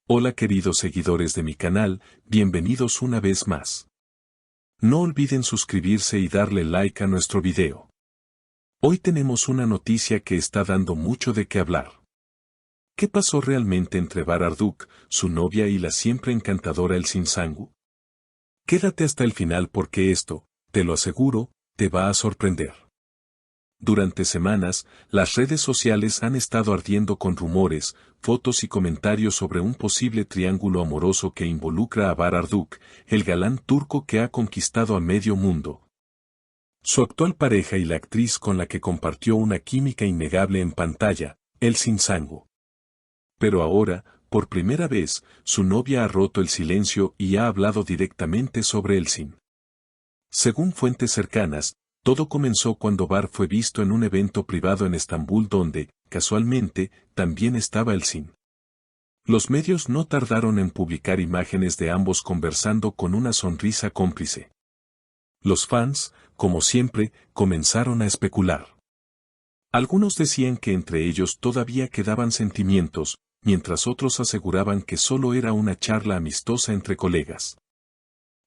Hola queridos seguidores de mi canal, bienvenidos una vez más. No olviden suscribirse y darle like a nuestro video. Hoy tenemos una noticia que está dando mucho de qué hablar. ¿Qué pasó realmente entre Baraduk, su novia y la siempre encantadora Elsin Sangu? Quédate hasta el final porque esto, te lo aseguro, te va a sorprender. Durante semanas, las redes sociales han estado ardiendo con rumores, fotos y comentarios sobre un posible triángulo amoroso que involucra a Baraduk, el galán turco que ha conquistado a medio mundo. Su actual pareja y la actriz con la que compartió una química innegable en pantalla, Elsin Sangu. Pero ahora, por primera vez, su novia ha roto el silencio y ha hablado directamente sobre Elsin. Según fuentes cercanas, todo comenzó cuando Bar fue visto en un evento privado en Estambul donde, casualmente, también estaba Elsin. Los medios no tardaron en publicar imágenes de ambos conversando con una sonrisa cómplice. Los fans, como siempre, comenzaron a especular. Algunos decían que entre ellos todavía quedaban sentimientos, mientras otros aseguraban que solo era una charla amistosa entre colegas.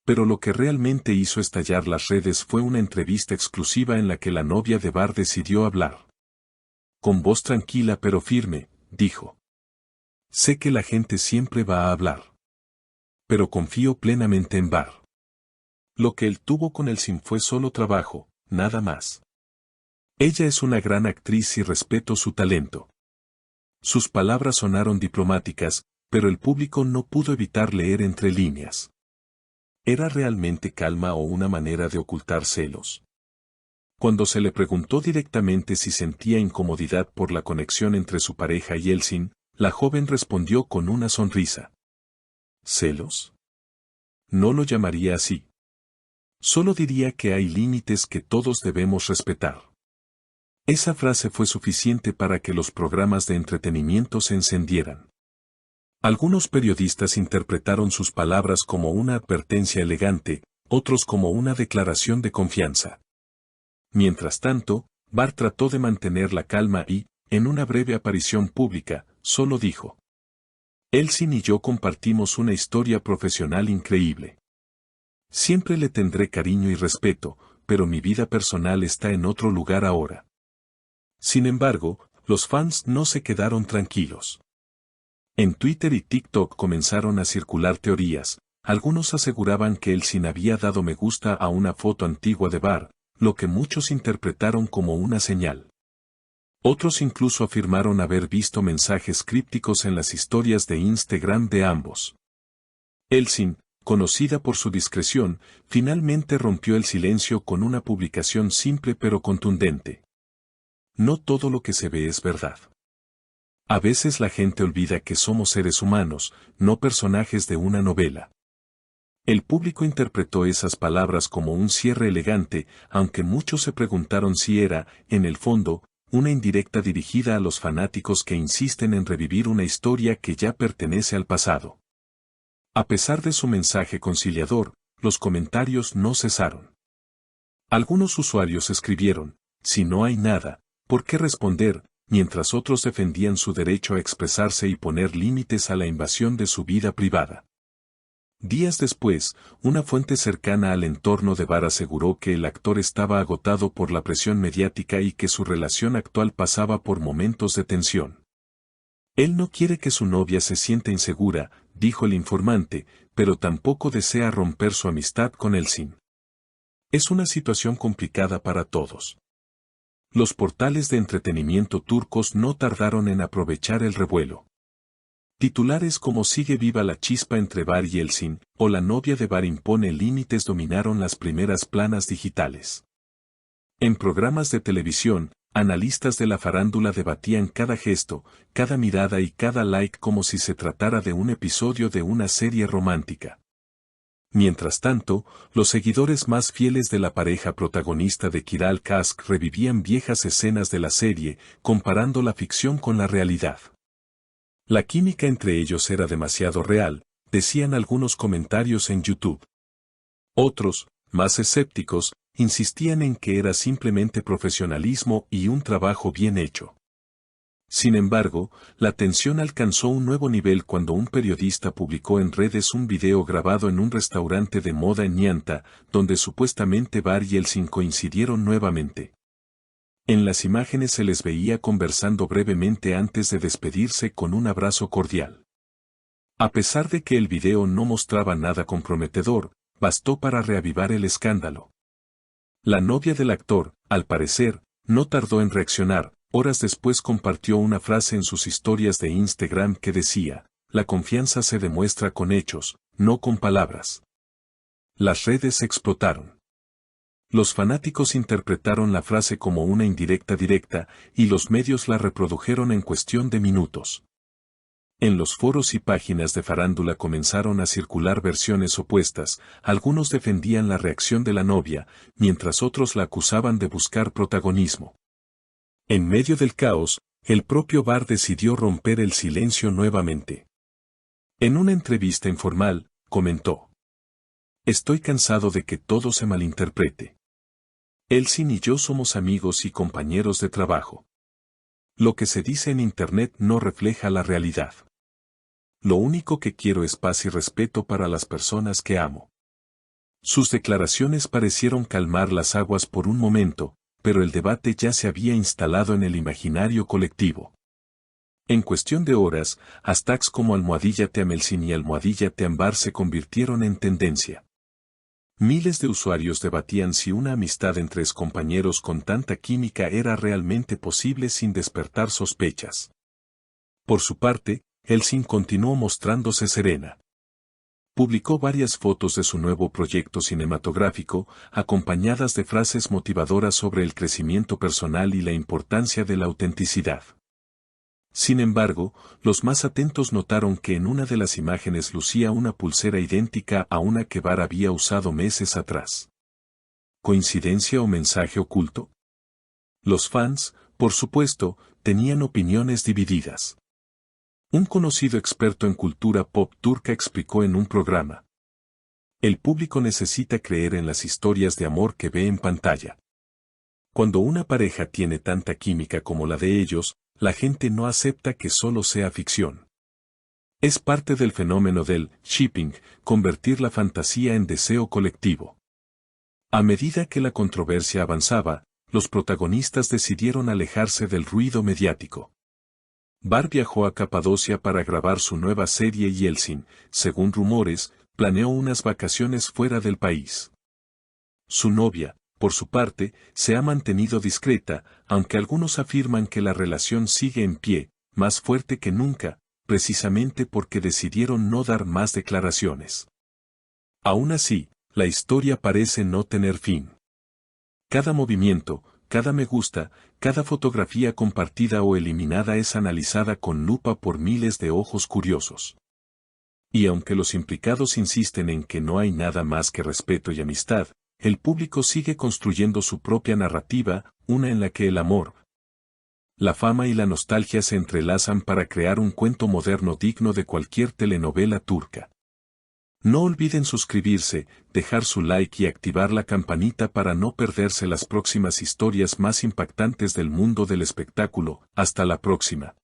Pero lo que realmente hizo estallar las redes fue una entrevista exclusiva en la que la novia de Bar decidió hablar. Con voz tranquila pero firme, dijo: "Sé que la gente siempre va a hablar. Pero confío plenamente en Bar. Lo que él tuvo con Elsin fue solo trabajo, nada más. Ella es una gran actriz y respeto su talento". Sus palabras sonaron diplomáticas, pero el público no pudo evitar leer entre líneas. ¿Era realmente calma o una manera de ocultar celos? Cuando se le preguntó directamente si sentía incomodidad por la conexión entre su pareja y Elsin, la joven respondió con una sonrisa. ¿Celos? No lo llamaría así. Solo diría que hay límites que todos debemos respetar. Esa frase fue suficiente para que los programas de entretenimiento se encendieran. Algunos periodistas interpretaron sus palabras como una advertencia elegante, otros como una declaración de confianza. Mientras tanto, Bar trató de mantener la calma y, en una breve aparición pública, solo dijo: "Elsin y yo compartimos una historia profesional increíble. Siempre le tendré cariño y respeto, pero mi vida personal está en otro lugar ahora". Sin embargo, los fans no se quedaron tranquilos. En Twitter y TikTok comenzaron a circular teorías. Algunos aseguraban que Elsin había dado me gusta a una foto antigua de Bar, lo que muchos interpretaron como una señal. Otros incluso afirmaron haber visto mensajes crípticos en las historias de Instagram de ambos. Elsin, conocida por su discreción, finalmente rompió el silencio con una publicación simple pero contundente. No todo lo que se ve es verdad. A veces la gente olvida que somos seres humanos, no personajes de una novela. El público interpretó esas palabras como un cierre elegante, aunque muchos se preguntaron si era, en el fondo, una indirecta dirigida a los fanáticos que insisten en revivir una historia que ya pertenece al pasado. A pesar de su mensaje conciliador, los comentarios no cesaron. Algunos usuarios escribieron: "Si no hay nada, ¿por qué responder?", mientras otros defendían su derecho a expresarse y poner límites a la invasión de su vida privada. Días después, una fuente cercana al entorno de Bar aseguró que el actor estaba agotado por la presión mediática y que su relación actual pasaba por momentos de tensión. Él no quiere que su novia se sienta insegura, dijo el informante, pero tampoco desea romper su amistad con Elsin. Es una situación complicada para todos. Los portales de entretenimiento turcos no tardaron en aprovechar el revuelo. Titulares como "Sigue viva la chispa entre Bar y Elsin", o "La novia de Bar impone límites" dominaron las primeras planas digitales. En programas de televisión, analistas de la farándula debatían cada gesto, cada mirada y cada like como si se tratara de un episodio de una serie romántica. Mientras tanto, los seguidores más fieles de la pareja protagonista de Kiral Kask revivían viejas escenas de la serie, comparando la ficción con la realidad. La química entre ellos era demasiado real, decían algunos comentarios en YouTube. Otros, más escépticos, insistían en que era simplemente profesionalismo y un trabajo bien hecho. Sin embargo, la tensión alcanzó un nuevo nivel cuando un periodista publicó en redes un video grabado en un restaurante de moda en Ñanta, donde supuestamente Bar y Elsin coincidieron nuevamente. En las imágenes se les veía conversando brevemente antes de despedirse con un abrazo cordial. A pesar de que el video no mostraba nada comprometedor, bastó para reavivar el escándalo. La novia del actor, al parecer, no tardó en reaccionar. Horas después compartió una frase en sus historias de Instagram que decía, la confianza se demuestra con hechos, no con palabras. Las redes explotaron. Los fanáticos interpretaron la frase como una indirecta directa, y los medios la reprodujeron en cuestión de minutos. En los foros y páginas de farándula comenzaron a circular versiones opuestas, algunos defendían la reacción de la novia, mientras otros la acusaban de buscar protagonismo. En medio del caos, el propio Bar decidió romper el silencio nuevamente. En una entrevista informal, comentó: estoy cansado de que todo se malinterprete. Elsin y yo somos amigos y compañeros de trabajo. Lo que se dice en Internet no refleja la realidad. Lo único que quiero es paz y respeto para las personas que amo. Sus declaraciones parecieron calmar las aguas por un momento, pero el debate ya se había instalado en el imaginario colectivo. En cuestión de horas, hashtags como #teamelsin y #teambar se convirtieron en tendencia. Miles de usuarios debatían si una amistad entre excompañeros con tanta química era realmente posible sin despertar sospechas. Por su parte, Elsin continuó mostrándose serena. Publicó varias fotos de su nuevo proyecto cinematográfico, acompañadas de frases motivadoras sobre el crecimiento personal y la importancia de la autenticidad. Sin embargo, los más atentos notaron que en una de las imágenes lucía una pulsera idéntica a una que Bar había usado meses atrás. ¿Coincidencia o mensaje oculto? Los fans, por supuesto, tenían opiniones divididas. Un conocido experto en cultura pop turca explicó en un programa: el público necesita creer en las historias de amor que ve en pantalla. Cuando una pareja tiene tanta química como la de ellos, la gente no acepta que solo sea ficción. Es parte del fenómeno del shipping, convertir la fantasía en deseo colectivo. A medida que la controversia avanzaba, los protagonistas decidieron alejarse del ruido mediático. Bar viajó a Capadocia para grabar su nueva serie y Elsin, según rumores, planeó unas vacaciones fuera del país. Su novia, por su parte, se ha mantenido discreta, aunque algunos afirman que la relación sigue en pie, más fuerte que nunca, precisamente porque decidieron no dar más declaraciones. Aún así, la historia parece no tener fin. Cada movimiento, cada me gusta, cada fotografía compartida o eliminada es analizada con lupa por miles de ojos curiosos. Y aunque los implicados insisten en que no hay nada más que respeto y amistad, el público sigue construyendo su propia narrativa, una en la que el amor, la fama y la nostalgia se entrelazan para crear un cuento moderno digno de cualquier telenovela turca. No olviden suscribirse, dejar su like y activar la campanita para no perderse las próximas historias más impactantes del mundo del espectáculo. Hasta la próxima.